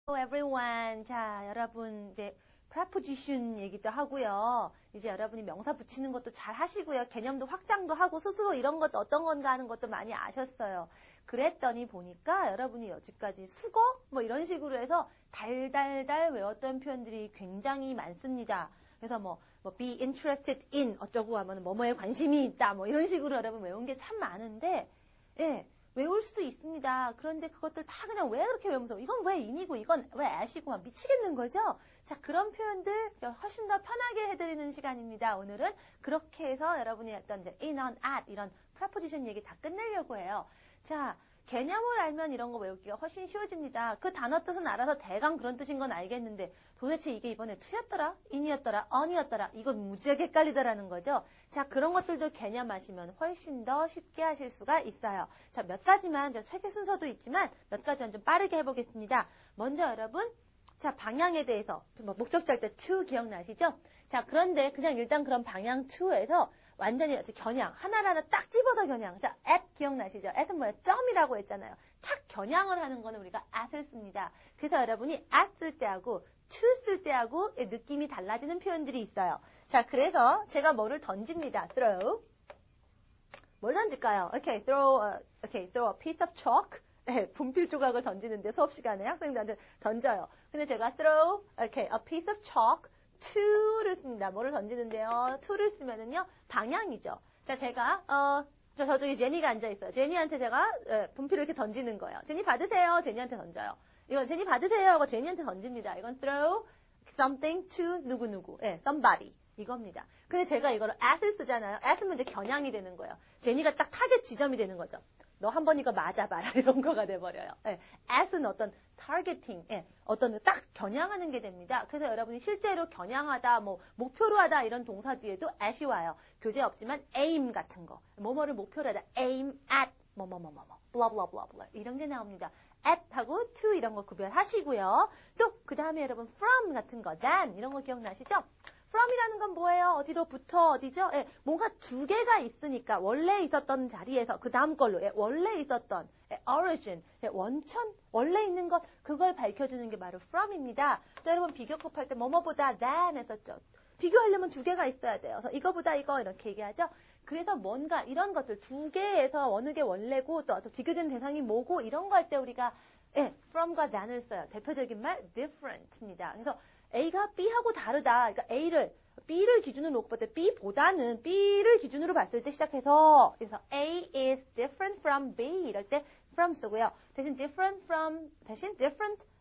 Hello everyone. 자, 여러분 이제 preposition 얘기도 하고요. 이제 여러분이 명사 붙이는 것도 잘 하시고요. 개념도 확장도 하고 스스로 이런 것도 어떤 건가 하는 것도 많이 아셨어요. 그랬더니 보니까 여러분이 여지까지 수거 뭐 이런 식으로 해서 달달달 외웠던 표현들이 굉장히 많습니다. 그래서 뭐 be interested in 어쩌고 하면 뭐뭐에 관심이 있다 뭐 이런 식으로 여러분 외운 게 참 많은데 예. 외울 수도 있습니다. 그런데 그것들 다 그냥 왜 그렇게 외우면서 이건 왜 in이고 이건 왜 at이고 막 미치겠는 거죠? 자, 그런 표현들 훨씬 더 편하게 해드리는 시간입니다. 오늘은 그렇게 해서 여러분이 어떤 이제 in, on, at 이런 preposition 얘기 다 끝내려고 해요. 자, 개념을 알면 이런 거 외우기가 훨씬 쉬워집니다. 그 단어 뜻은 알아서 대강 그런 뜻인 건 알겠는데 도대체 이게 이번에 to였더라? in이었더라? on이었더라? 이건 무지하게 헷갈리더라는 거죠. 자, 그런 것들도 개념하시면 훨씬 더 쉽게 하실 수가 있어요. 자, 몇 가지만 책의 순서도 있지만 몇 가지만 좀 빠르게 해보겠습니다. 먼저 여러분, 자, 방향에 대해서 목적지 할 때 to 기억나시죠? 자, 그런데 그냥 일단 그런 방향 to에서 완전히 겨냥, 하나하나 딱 집어서 겨냥. 자, at 기억나시죠? at은 뭐야? 점이라고 했잖아요. 탁 겨냥을 하는 거는 우리가 at을 씁니다. 그래서 여러분이 at 쓸 때하고 to 쓸 때하고 느낌이 달라지는 표현들이 있어요. 자, 그래서 제가 뭐를 던집니다. throw. 뭘 던질까요? Okay, throw a piece of chalk. 네, 분필 조각을 던지는데 수업 시간에 학생들한테 던져요. 근데 제가 throw, a piece of chalk. to를 씁니다. 뭐를 던지는데요? to를 쓰면은요, 방향이죠. 자, 제가, 저쪽에 제니가 앉아있어요. 제니한테 제가, 분필을 이렇게 던지는 거예요. 제니 받으세요. 제니한테 던져요. 이건 제니 받으세요. 하고 제니한테 던집니다. 이건 throw something to 누구누구. 예, somebody. 이겁니다. 근데 제가 이거를 at을 쓰잖아요. at은 이제 겨냥이 되는 거예요. 제니가 딱 타겟 지점이 되는 거죠. 너 한번 이거 맞아봐라. 이런 거가 돼버려요. 예, at은 어떤 타겟팅, 예, 어떤 딱 겨냥하는 게 됩니다. 그래서 여러분이 실제로 겨냥하다, 뭐 목표로 하다 이런 동사 뒤에도 at이 와요. 교재 없지만 aim 같은 거, 뭐뭐를 목표로 하다, aim at 뭐뭐뭐뭐, blah blah blah blah 이런 게 나옵니다. at하고 to 이런 거 구별하시고요. 또 그 다음에 여러분 from 같은 거, than 이런 거 기억나시죠? from이라는 건 뭐예요? 어디로부터 어디죠? 예, 뭔가 두 개가 있으니까 원래 있었던 자리에서 그 다음 걸로 원래 있었던 origin, 원천, 원래 있는 것 그걸 밝혀주는 게 바로 from입니다. 또 여러분 비교급 할 때 뭐뭐보다 than 했었죠. 비교하려면 두 개가 있어야 돼요. 그래서 이거보다 이거 이렇게 얘기하죠. 그래서 뭔가 이런 것들 두 개에서 어느 게 원래고 또 비교된 대상이 뭐고 이런 거 할 때 우리가 from과 than을 써요. 대표적인 말 different입니다. 그래서 A가 B하고 다르다. 그러니까 B를 기준으로 놓고 볼 때 B보다는 B를 기준으로 봤을 때 시작해서 그래서 A is different from B 이럴 때 from 쓰고요. 대신 different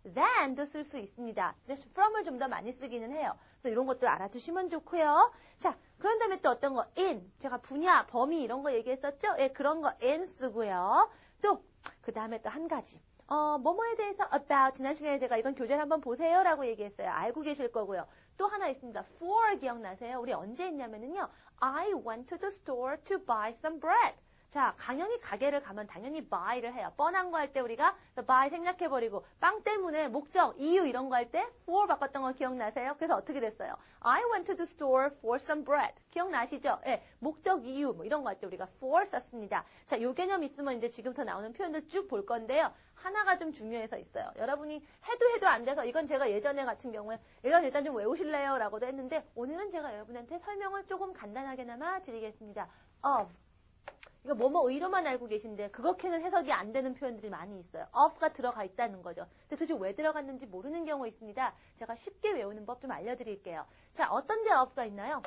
than도 쓸 수 있습니다. from을 좀 더 많이 쓰기는 해요. 그래서 이런 것들 알아두시면 좋고요. 자, 그런 다음에 또 어떤 거 in 제가 분야, 범위 이런 거 얘기했었죠? 예, 그런 거 in 쓰고요. 또 그 다음에 또 한 가지. 뭐뭐에 대해서 about 지난 시간에 제가 이건 교재를 한번 보세요라고 얘기했어요. 알고 계실 거고요. 또 하나 있습니다. for 기억나세요? 우리 언제 했냐면은요. I went to the store to buy some bread. 자, 당연히 가게를 가면 당연히 buy를 해요. 뻔한 거 할 때 우리가 buy 생략해버리고 빵 때문에 목적, 이유 이런 거 할 때 for 바꿨던 거 기억나세요? 그래서 어떻게 됐어요? I went to the store for some bread. 기억나시죠? 예, 목적, 이유 뭐 이런 거 할 때 우리가 for 썼습니다. 자, 요 개념 있으면 이제 지금부터 나오는 표현들 쭉 볼 건데요. 하나가 좀 중요해서 있어요. 여러분이 해도 안 돼서 이건 제가 예전에 같은 경우에 이건 일단 좀 외우실래요? 라고도 했는데 오늘은 제가 여러분한테 설명을 조금 간단하게나마 드리겠습니다. of 이거 뭐뭐 의로만 알고 계신데 그렇게는 해석이 안 되는 표현들이 많이 있어요. of가 들어가 있다는 거죠. 근데 도대체 왜 들어갔는지 모르는 경우 있습니다. 제가 쉽게 외우는 법 좀 알려드릴게요. 자, 어떤 데 of가 있나요?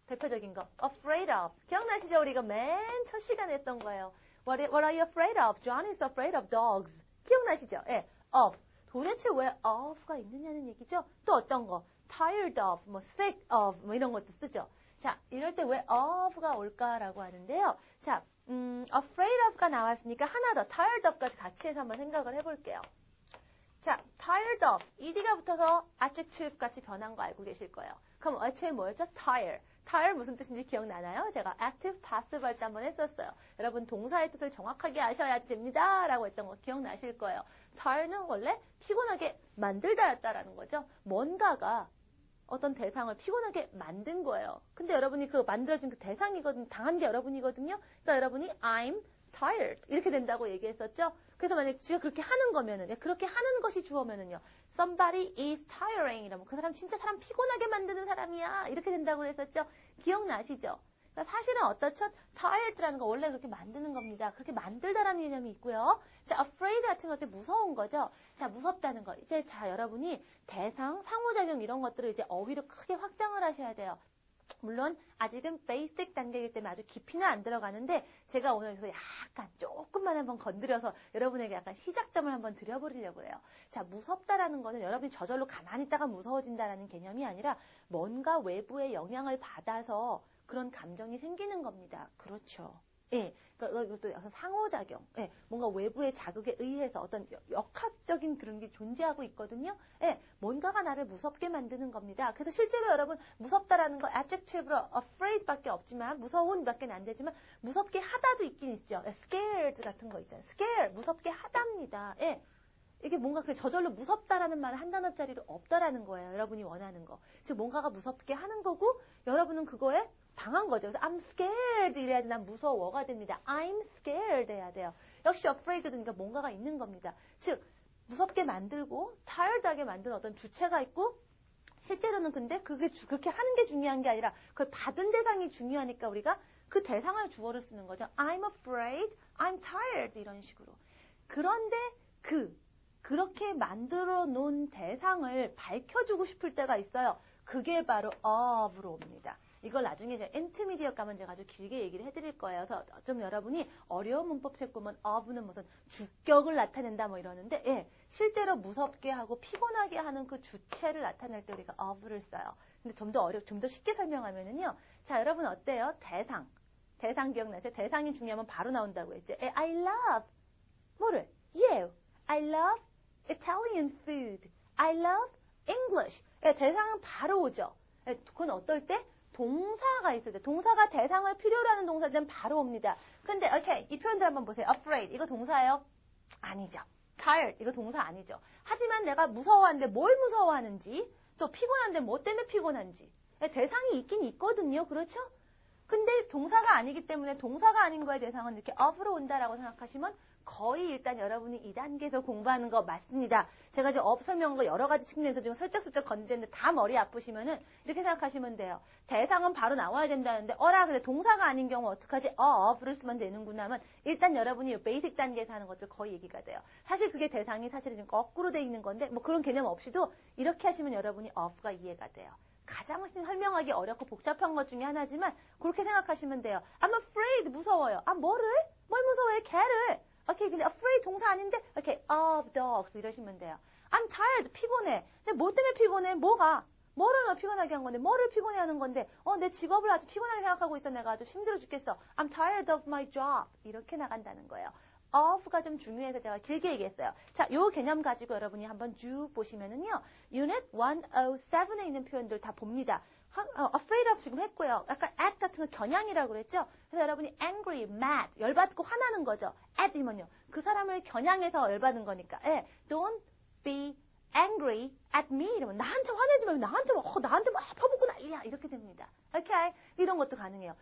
대표적인 거. afraid of. 기억나시죠? 우리가 맨 첫 시간에 했던 거예요. What are you afraid of? John is afraid of dogs. 기억나시죠? 예, of. 도대체 왜 of가 있느냐는 얘기죠. 또 어떤 거? tired of, 뭐 sick of, 뭐 이런 것도 쓰죠. 자, 이럴 때 왜 of가 올까라고 하는데요. 자, afraid of가 나왔으니까 하나 더 tired of까지 같이 해서 한번 생각을 해볼게요. 자, tired of, ed가 붙어서 adjective 같이 변한 거 알고 계실 거예요. 그럼 애초에 뭐였죠? tire. tire 무슨 뜻인지 기억나나요? 제가 active, passive 할 때 한번 했었어요. 여러분 동사의 뜻을 정확하게 아셔야지 됩니다. 라고 했던 거 기억나실 거예요. tire는 원래 피곤하게 만들다였다라는 거죠. 뭔가가 어떤 대상을 피곤하게 만든 거예요. 근데 여러분이 그 만들어진 그 대상이거든요. 당한 게 여러분이거든요. 그러니까 여러분이 I'm tired 이렇게 된다고 얘기했었죠. 그래서 만약에 지가 그렇게 하는 거면은 그렇게 하는 것이 주어면은요. somebody is tiring 이러면 그 사람 진짜 사람 피곤하게 만드는 사람이야. 이렇게 된다고 그랬었죠. 기억나시죠? 그러니까 사실은 어떻죠? tired라는 거 원래 그렇게 만드는 겁니다. 그렇게 만들다라는 개념이 있고요. 자, afraid 같은 것들 무서운 거죠. 자, 무섭다는 거. 이제 자, 여러분이 대상, 상호작용 이런 것들을 이제 어휘로 크게 확장을 하셔야 돼요. 물론 아직은 베이직 단계이기 때문에 아주 깊이는 안 들어가는데 제가 오늘 그래서 약간 조금만 한번 건드려서 여러분에게 약간 시작점을 한번 드려버리려고 해요. 자, 무섭다라는 거는 여러분이 저절로 가만히 있다가 무서워진다라는 개념이 아니라 뭔가 외부의 영향을 받아서 그런 감정이 생기는 겁니다. 그렇죠. 예, 그러니까 이것도 상호작용, 예, 뭔가 외부의 자극에 의해서 어떤 역학적인 그런 게 존재하고 있거든요. 예, 뭔가가 나를 무섭게 만드는 겁니다. 그래서 실제로 여러분 무섭다라는 거 adjective로 afraid밖에 없지만 무서운밖에 안 되지만 무섭게 하다도 있긴 있죠. scared 같은 거 있잖아요. scare 무섭게 하답니다. 예. 이게 뭔가 그 저절로 무섭다라는 말을 한 단어짜리로 없다라는 거예요. 여러분이 원하는 거. 즉 뭔가가 무섭게 하는 거고 여러분은 그거에 당한 거죠. 그래서 I'm scared 이래야지 난 무서워가 됩니다. I'm scared 해야 돼요. 역시 afraid도 그러니까 뭔가가 있는 겁니다. 즉 무섭게 만들고 tired하게 만든 어떤 주체가 있고 실제로는 근데 그게 그렇게 하는 게 중요한 게 아니라 그걸 받은 대상이 중요하니까 우리가 그 대상을 주어를 쓰는 거죠. I'm afraid, I'm tired 이런 식으로. 그런데 그렇게 만들어 놓은 대상을 밝혀주고 싶을 때가 있어요. 그게 바로 of로 옵니다. 이걸 나중에 제가 인터미디엇 가면 제가 아주 길게 얘기를 해드릴 거예요. 그래서 좀 여러분이 어려운 문법 책 보면 of는 무슨 주격을 나타낸다 뭐 이러는데 예, 실제로 무섭게 하고 피곤하게 하는 그 주체를 나타낼 때 우리가 of를 써요. 근데 좀 더 쉽게 설명하면은요. 자, 여러분 어때요? 대상 기억나세요? 대상이 중요하면 바로 나온다고 했죠. I love 뭐를? You. I love Italian food. I love English. 예, 대상은 바로 오죠. 예, 그건 어떨 때? 동사가 있을 때. 동사가 대상을 필요로 하는 동사들은 바로 옵니다. 근데 오케이, 이 표현들 한번 보세요. afraid. 이거 동사예요? 아니죠. tired. 이거 동사 아니죠. 하지만 내가 무서워하는데 뭘 무서워하는지 또 피곤한데 뭐 때문에 피곤한지 예, 대상이 있긴 있거든요. 그렇죠? 근데 동사가 아니기 때문에 동사가 아닌 거에 대상은 이렇게 of로 온다라고 생각하시면 거의 일단 여러분이 2단계에서 공부하는 거 맞습니다. 제가 지금 업 설명한 거 여러 가지 측면에서 지금 슬쩍슬쩍 건드렸는데 다 머리 아프시면은 이렇게 생각하시면 돼요. 대상은 바로 나와야 된다는데 근데 동사가 아닌 경우 어떡하지? of를 쓰면 되는구나 하면 일단 여러분이 베이직 단계에서 하는 것들 거의 얘기가 돼요. 사실 그게 대상이 사실은 지금 거꾸로 돼 있는 건데 뭐 그런 개념 없이도 이렇게 하시면 여러분이 of가 이해가 돼요. 가장 설명하기 어렵고 복잡한 것 중에 하나지만 그렇게 생각하시면 돼요. I'm afraid 무서워요. 뭘 무서워해? 개를. 오케이, 근데 afraid 동사 아닌데, 오케이, of dogs 이러시면 돼요. I'm tired, 피곤해. 근데 뭐 때문에 피곤해? 뭐를 너 피곤하게 한 건데, 뭐를 피곤해 하는 건데, 내 직업을 아주 피곤하게 생각하고 있어. 내가 아주 힘들어 죽겠어. I'm tired of my job. 이렇게 나간다는 거예요. of가 좀 중요해서 제가 길게 얘기했어요. 자, 요 개념 가지고 여러분이 한번 쭉 보시면은요, Unit 107에 있는 표현들 다 봅니다. afraid of 지금 했고요. 약간 at 같은 거 겨냥이라고 그랬죠? 그래서 여러분이 angry, mad, 열받고 화나는 거죠. at이면요. 그 사람을 겨냥해서 열받은 거니까. 예, don't be angry at me 이러면 나한테 화내지 말고 나한테 막 퍼붓고 난리야. 이렇게 됩니다. 오케이? 이런 것도 가능해요.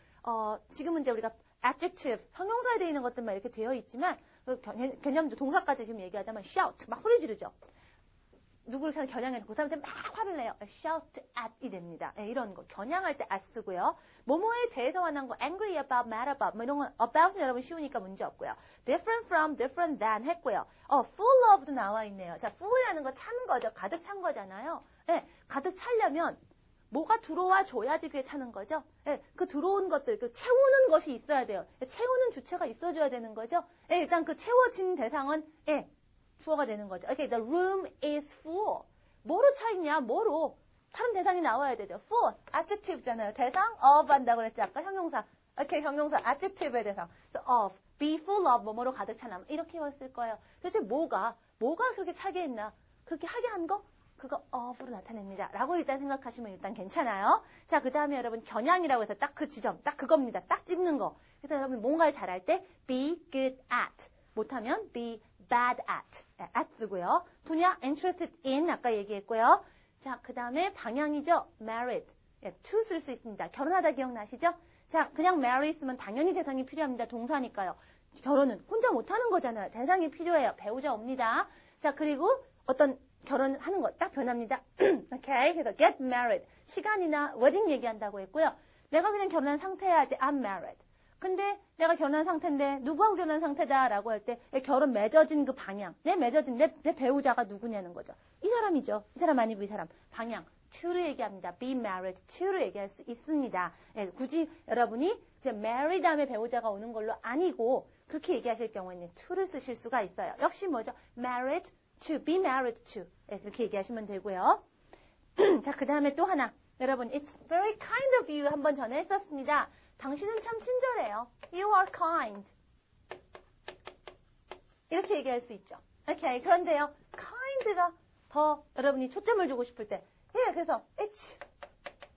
지금은 이제 우리가 adjective, 형용사에 되어 있는 것들만 이렇게 되어 있지만 개념도 동사까지 지금 얘기하자면 shout, 막 소리 지르죠. 누구를 잘 겨냥해서 그 사람한테 막 화를 내요. shout at이 됩니다. 네, 이런 거. 겨냥할 때 at 쓰고요. 뭐뭐에 대해서 화난 거 angry about, mad about 뭐 이런 건 about은 여러분 쉬우니까 문제 없고요. different from, different than 했고요. full of도 나와 있네요. 자, full이라는 거 차는 거죠. 가득 찬 거잖아요. 네, 가득 차려면 뭐가 들어와 줘야지 그게 차는 거죠. 네, 그 들어온 것들, 그 채우는 것이 있어야 돼요. 채우는 주체가 있어줘야 되는 거죠. 네, 일단 그 채워진 대상은 주어가 되는 거죠. Okay, the room is full. 뭐로 차 있냐? 뭐로? 다른 대상이 나와야 되죠. full, adjective잖아요. 대상, of 한다고 그랬죠. 아까 형용사. Okay, 형용사, adjective의 대상. So, of, be full of, 뭐뭐로 가득 차나. 이렇게 왔을 거예요. 도대체 뭐가 그렇게 차게 했나? 그렇게 하게 한 거? 그거 of로 나타냅니다. 라고 일단 생각하시면 일단 괜찮아요. 자, 그 다음에 여러분 겨냥이라고 해서 딱 그 지점, 딱 그겁니다. 딱 찝는 거. 그래서 여러분 뭔가를 잘할 때 be good at. 못하면 be bad at 쓰고요. 분야 interested in 아까 얘기했고요. 자, 그 다음에 방향이죠. married. to 쓸 수 있습니다. 결혼하다 기억나시죠? 자, 그냥 marry 쓰면 당연히 대상이 필요합니다. 동사니까요. 결혼은 혼자 못하는 거잖아요. 대상이 필요해요. 배우자 옵니다. 자, 그리고 어떤 결혼하는 거 딱 변합니다. 오케이. 그래서 get married. 시간이나 wedding 얘기한다고 했고요. 내가 그냥 결혼한 상태야 할 때 I'm married. 근데 내가 결혼한 상태인데 누구하고 결혼한 상태다라고 할 때 결혼 맺어진 그 방향. 내 배우자가 누구냐는 거죠. 이 사람이죠. 이 사람 아니고 이 사람. 방향. to를 얘기합니다. be married to를 얘기할 수 있습니다. 예, 굳이 여러분이 그냥 marry 다음에 배우자가 오는 걸로 아니고 그렇게 얘기하실 경우에는 to를 쓰실 수가 있어요. 역시 뭐죠? married to, be married to. 예, 그렇게 얘기하시면 되고요. 자, 그 다음에 또 하나. 여러분, it's very kind of you 한번 전에 했었습니다. 당신은 참 친절해요. You are kind. 이렇게 얘기할 수 있죠. 오케이. 그런데요, kind가 더 여러분이 초점을 주고 싶을 때, 예, 그래서 it's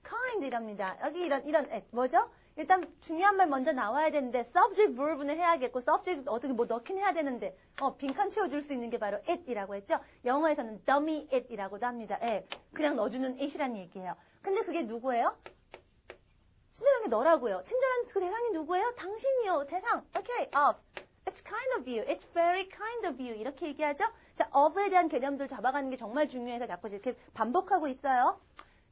kind 이랍니다. 여기 이런 뭐죠? 일단 중요한 말 먼저 나와야 되는데 subject verb는 해야겠고 subject 어떻게 뭐 넣긴 해야 되는데 빈칸 채워줄 수 있는 게 바로 it이라고 했죠. 영어에서는 dummy it이라고도 합니다. 예, 그냥 넣어주는 it이란 얘기예요. 근데 그게 누구예요? 친절한 게 너라고요. 친절한 그 대상이 누구예요? 당신이요. 대상. 오케이. of. It's kind of you. It's very kind of you. 이렇게 얘기하죠. 자, of에 대한 개념들 잡아가는 게 정말 중요해서 자꾸 이렇게 반복하고 있어요.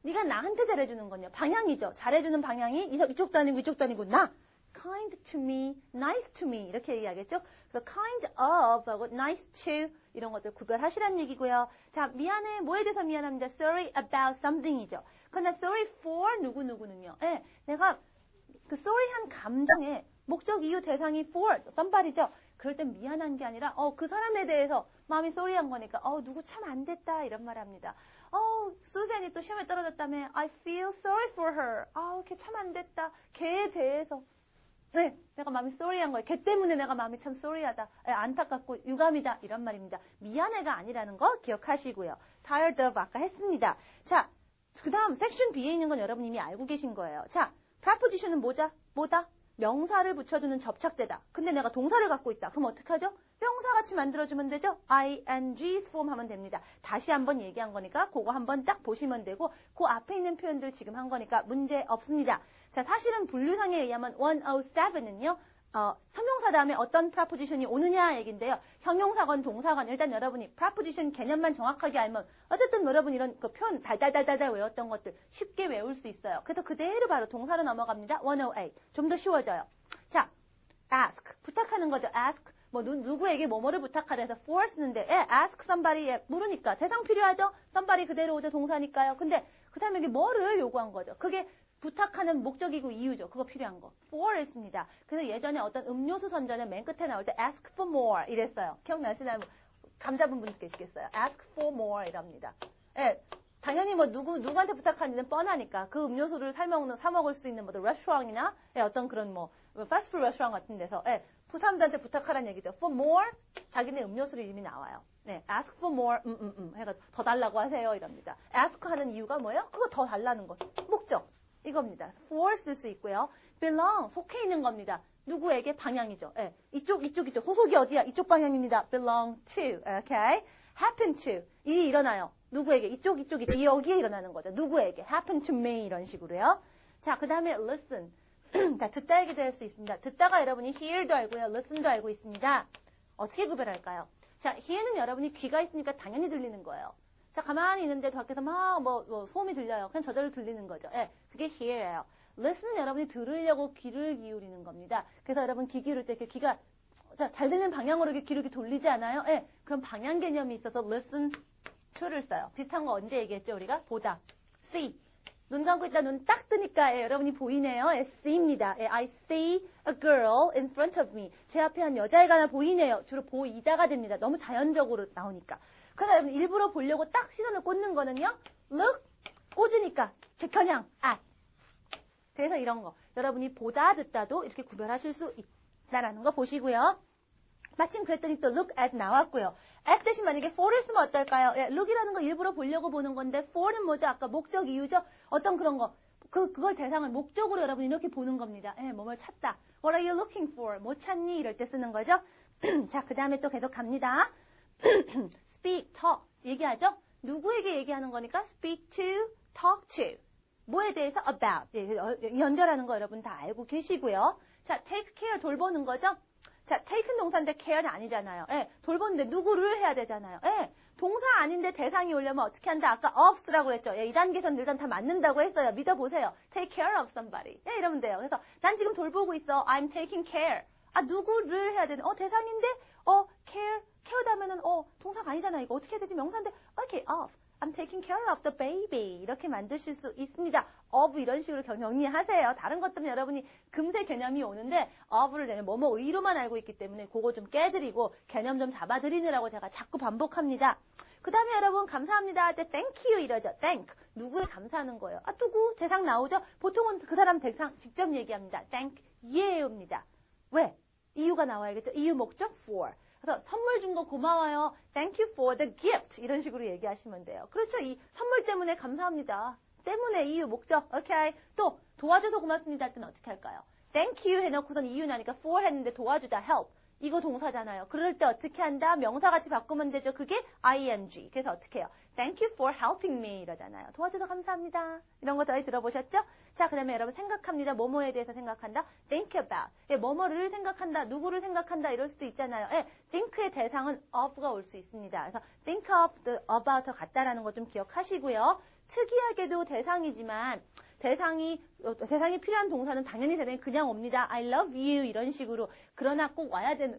네가 나한테 잘해주는 건요. 방향이죠. 잘해주는 방향이 이쪽도 아니고 이쪽도 아니고 나. kind to me, nice to me 이렇게 얘기하겠죠. 그래서 kind of 하고 nice to 이런 것들 구별하시라는 얘기고요. 자, 미안해. 뭐에 대해서 미안합니다. sorry about something이죠. 그러나 sorry for 누구누구는요. 예, 내가 그 sorry한 감정에 목적, 이유, 대상이 for somebody죠. 그럴 땐 미안한 게 아니라 그 사람에 대해서 마음이 sorry한 거니까 누구 참 안 됐다 이런 말 합니다. 수잔이 또 시험에 떨어졌다며 I feel sorry for her. 걔 참 안 됐다. 걔에 대해서 네, 내가 마음이 sorry한 거예요. 걔 때문에 내가 마음이 참 sorry하다. 안타깝고 유감이다. 이런 말입니다. 미안해가 아니라는 거 기억하시고요. tired of 아까 했습니다. 자, 그 다음 섹션 B에 있는 건 여러분 이미 알고 계신 거예요. 자, preposition은 뭐다? 명사를 붙여주는 접착대다. 근데 내가 동사를 갖고 있다. 그럼 어떡하죠? 명사같이 만들어주면 되죠? ing form 하면 됩니다. 다시 한번 얘기한 거니까 그거 한번 딱 보시면 되고 그 앞에 있는 표현들 지금 한 거니까 문제 없습니다. 자, 사실은 분류상에 의하면 107은요. 형용사 다음에 어떤 preposition이 오느냐 얘긴데요. 형용사건 동사건 일단 여러분이 preposition 개념만 정확하게 알면 어쨌든 여러분 이런 그 표현 달달달달 외웠던 것들 쉽게 외울 수 있어요. 그래서 그대로 바로 동사로 넘어갑니다. 108. 좀 더 쉬워져요. 자, ask. 부탁하는 거죠. ask. 뭐 누구에게 뭐뭐를 부탁하다 해서 for 쓰는데 ask somebody 물으니까 대상 필요하죠? somebody 그대로 오죠. 동사니까요. 근데 그 다음에 이게 뭐를 요구한 거죠. 그게 부탁하는 목적이고 이유죠. 그거 필요한 거. for를 씁니다. 그래서 예전에 어떤 음료수 선전에 맨 끝에 나올 때 ask for more 이랬어요. 기억나시나요? 감 잡은 분들 계시겠어요? ask for more 이랍니다. 예, 당연히 뭐 누구한테 부탁하는지는 뻔하니까 그 음료수를 사 먹을 수 있는 뭐 레스토랑이나 어떤 그런 뭐 패스트푸드 레스토랑 같은 데서 사람들한테 부탁하라는 얘기죠. for more 자기네 음료수를 이름이 나와요. 네, ask for more 해가 더 달라고 하세요 이럽니다. ask 하는 이유가 뭐예요? 그거 더 달라는 거. 목적. 이겁니다. for 쓸 수 있고요. belong 속해 있는 겁니다. 누구에게 방향이죠. 예, 이쪽 소속이 어디야? 이쪽 방향입니다. belong to. Okay? happen to 일이 일어나요. 누구에게? 이쪽이 여기에 일어나는 거죠. 누구에게? happen to me 이런 식으로요. 자, 그 다음에 listen. 자, 듣다 얘기도 할 수 있습니다. 듣다가 여러분이 hear도 알고요. listen도 알고 있습니다. 어떻게 구별할까요? 자, hear는 여러분이 귀가 있으니까 당연히 들리는 거예요. 자, 가만히 있는데 밖에서 막 소음이 들려요. 그냥 저절로 들리는 거죠. 예, 그게 hear예요. listen은 여러분이 들으려고 귀를 기울이는 겁니다. 그래서 여러분 귀 기울일 때 귀가 잘 들리는 방향으로 귀를 이렇게 돌리지 않아요? 예, 그런 방향 개념이 있어서 listen to를 써요. 비슷한 거 언제 얘기했죠? 우리가 보다. see. 눈 감고 있다 눈 딱 뜨니까 여러분이 보이네요. see입니다. I see a girl in front of me. 제 앞에 한 여자애가 하나 보이네요. 주로 보이다가 됩니다. 너무 자연적으로 나오니까. 그래서 여러분 일부러 보려고 딱 시선을 꽂는 거는요. look, 꽂으니까 직현양, at. 그래서 이런 거. 여러분이 보다 듣다도 이렇게 구별하실 수 있다라는 거 보시고요. 마침 그랬더니 또 look at 나왔고요. at 대신 만약에 for를 쓰면 어떨까요? look이라는 거 일부러 보려고 보는 건데 for는 뭐죠? 아까 목적 이유죠? 어떤 그런 거. 그걸 대상을 목적으로 여러분이 이렇게 보는 겁니다. 뭐뭘 찾다. What are you looking for? 뭐 찾니? 이럴 때 쓰는 거죠. 자, 그 다음에 또 계속 갑니다. speak, talk. 얘기하죠? 누구에게 얘기하는 거니까 speak to, talk to. 뭐에 대해서? about. 연결하는 거 여러분 다 알고 계시고요. 자, take care 돌보는 거죠? 자, take는 동사인데 care는 아니잖아요. 돌보는데 누구를 해야 되잖아요. 동사 아닌데 대상이 오려면 어떻게 한다? 아까 ofs라고 그랬죠. 예, 이 단계에서는 일단 다 맞는다고 했어요. 믿어보세요. take care of somebody. 예, 이러면 돼요. 그래서 난 지금 돌보고 있어. I'm taking care. 아, 누구를 해야 되는? 대상인데? care. care다 하면은, 동사가 아니잖아. 이거 어떻게 해야 되지? 명사인데, okay, of. I'm taking care of the baby. 이렇게 만드실 수 있습니다. of 이런 식으로 정리하세요. 다른 것들은 여러분이 금세 개념이 오는데 of를 내면 뭐뭐 의로만 알고 있기 때문에 그거 좀 깨드리고 개념 좀 잡아드리느라고 제가 자꾸 반복합니다. 그 다음에 여러분 감사합니다 할 때 thank you 이러죠. thank. 누구에 감사하는 거예요. 아, 누구? 대상 나오죠? 보통은 그 사람 대상 직접 얘기합니다. thank you입니다. 왜? 이유가 나와야겠죠. 이유 목적 for. 그래서 선물 준 거 고마워요. Thank you for the gift. 이런 식으로 얘기하시면 돼요. 그렇죠. 이 선물 때문에 감사합니다. 때문에 이유, 목적. 오케이. 또 도와줘서 고맙습니다 할 때는 어떻게 할까요? Thank you 해놓고선 이유 나니까 for 했는데 도와주다 help. 이거 동사잖아요. 그럴 때 어떻게 한다? 명사같이 바꾸면 되죠. 그게 ing. 그래서 어떻게 해요? Thank you for helping me 이러잖아요. 도와줘서 감사합니다. 이런 거 저희 들어보셨죠? 자, 그 다음에 여러분 생각합니다. 뭐뭐에 대해서 생각한다. Think about. 예, 뭐뭐를 생각한다. 누구를 생각한다. 이럴 수도 있잖아요. 예, think의 대상은 of가 올 수 있습니다. 그래서 think of the about 같다라는 거 좀 기억하시고요. 특이하게도 대상이지만 대상이 필요한 동사는 당연히 대상이 그냥 옵니다. I love you 이런 식으로. 그러나 꼭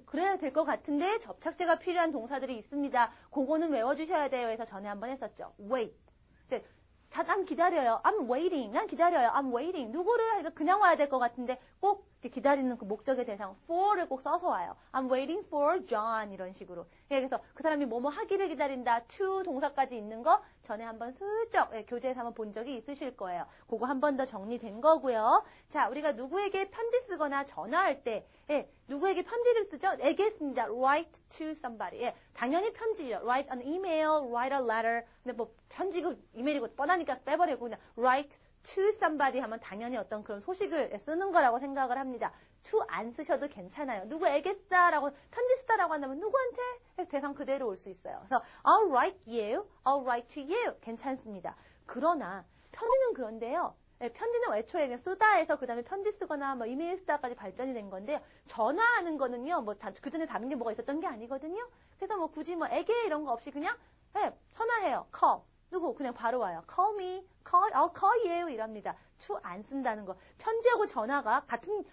그래야 될 것 같은데 접착제가 필요한 동사들이 있습니다. 그거는 외워주셔야 돼요. 해서 전에 한번 했었죠. wait. 이제 난 기다려요. I'm waiting. 난 기다려요. I'm waiting. 누구를 그냥 와야 될 것 같은데 꼭 기다리는 그 목적의 대상 for를 꼭 써서 와요. I'm waiting for John 이런 식으로. 예, 그래서 그 사람이 뭐뭐 하기를 기다린다. to 동사까지 있는 거 전에 한번 슬쩍 교재에서 한번 본 적이 있으실 거예요. 그거 한 번 더 정리된 거고요. 자, 우리가 누구에게 편지 쓰거나 전화할 때 누구에게 편지를 쓰죠? 에게 씁니다. Write to somebody. 예, 당연히 편지죠. Write an email, write a letter. 근데 뭐 편지고 이메일이고 뻔하니까 빼버리고 그냥 write to somebody 하면 당연히 어떤 그런 소식을 쓰는 거라고 생각을 합니다. to 안 쓰셔도 괜찮아요. 누구에게 쓰다라고 편지 쓰다라고 한다면 누구한테 대상 그대로 올 수 있어요. 그래서 I'll write you, I'll write to you 괜찮습니다. 그러나 편지는 그런데요. 편지는 애초에 그냥 쓰다 해서 그 다음에 편지 쓰거나 뭐 이메일 쓰다까지 발전이 된 건데요. 전화하는 거는요. 뭐 그 전에 다른 게 뭐가 있었던 게 아니거든요. 그래서 뭐 굳이 뭐 에게 이런 거 없이 그냥 전화해요. call. 누구 그냥 바로 와요. call me, I'll call you 이랍니다. to 안 쓴다는 거. 편지하고 전화가 같은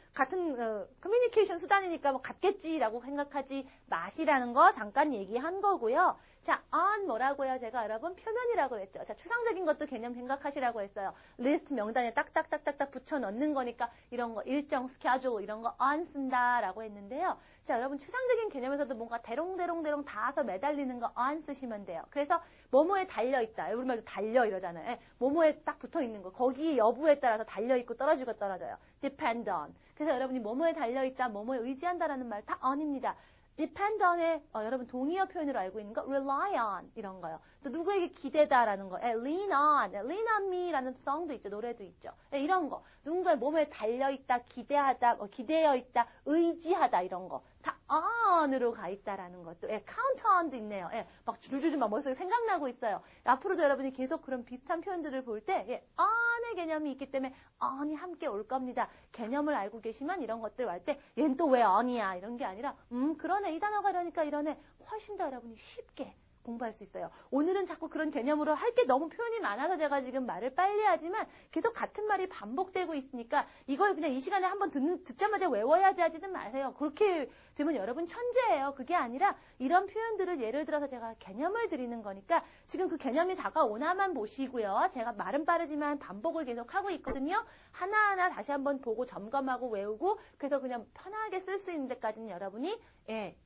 커뮤니케이션 수단이니까 뭐 같겠지라고 생각하지 마시라는 거 잠깐 얘기한 거고요. 자, on 뭐라고요? 제가 여러분 표면이라고 그랬죠. 자, 추상적인 것도 개념 생각하시라고 했어요. 리스트 명단에 딱딱딱딱딱 붙여 넣는 거니까 이런 거 일정 스케줄 이런 거 on 쓴다라고 했는데요. 자, 여러분 추상적인 개념에서도 뭔가 대롱대롱대롱 닿아서 매달리는 거 on 쓰시면 돼요. 그래서 뭐뭐에 달려있다. 우리말도 달려 이러잖아요. 뭐뭐에 딱 붙어있는 거. 거기 여부에 따라서 달려있고 떨어지고 떨어져요. depend on. 그래서 여러분이 뭐뭐에 달려있다, 뭐뭐에 의지한다라는 말 다 on입니다. depend on에 여러분 동의어 표현으로 알고 있는 거 rely on 이런 거요. 또 누구에게 기대다라는 거 lean on me라는 song도 있죠. 노래도 있죠. 이런 거. 누군가의 몸에 달려있다, 기대하다, 기대어있다, 의지하다 이런 거. 다 on으로 가 있다라는 것도. count on도 있네요. 막 줄줄줄 막 머릿속에 생각나고 있어요. 앞으로도 여러분이 계속 그런 비슷한 표현들을 볼 때 on의 개념이 있기 때문에 on이 함께 올 겁니다. 개념을 알고 계시면 이런 것들 할 때 얘는 또 왜 on이야 이런 게 아니라 그러네 이 단어가 이러니까 이러네 훨씬 더 여러분이 쉽게 공부할 수 있어요. 오늘은 자꾸 그런 개념으로 할 게 너무 표현이 많아서 제가 지금 말을 빨리 하지만 계속 같은 말이 반복되고 있으니까 이걸 그냥 이 시간에 한번 듣자마자 외워야지 하지는 마세요. 그렇게 되면 여러분 천재예요. 그게 아니라 이런 표현들을 예를 들어서 제가 개념을 드리는 거니까 지금 그 개념이 다가오나만 보시고요. 제가 말은 빠르지만 반복을 계속 하고 있거든요. 하나하나 다시 한번 보고 점검하고 외우고 그래서 그냥 편하게 쓸 수 있는 데까지는 여러분이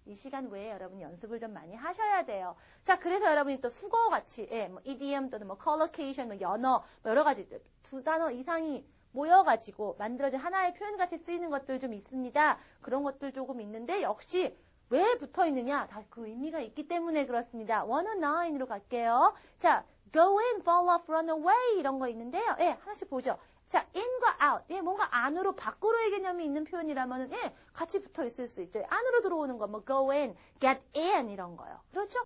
이 시간 외에 여러분이 연습을 좀 많이 하셔야 돼요. 자, 그래서 여러분이 또 수거같이 뭐 idiom 또는 뭐 collocation, 뭐 연어, 뭐 여러 가지 두 단어 이상이 모여가지고 만들어진 하나의 표현같이 쓰이는 것들 좀 있습니다. 그런 것들 조금 있는데 역시 왜 붙어 있느냐? 다 그 의미가 있기 때문에 그렇습니다. 109으로 갈게요. 자, go in, fall off, run away 이런 거 있는데요. 하나씩 보죠. 자, in과 out. 뭔가 안으로, 밖으로의 개념이 있는 표현이라면, 같이 붙어 있을 수 있죠. 안으로 들어오는 거, 뭐, go in, get in, 이런 거요. 그렇죠?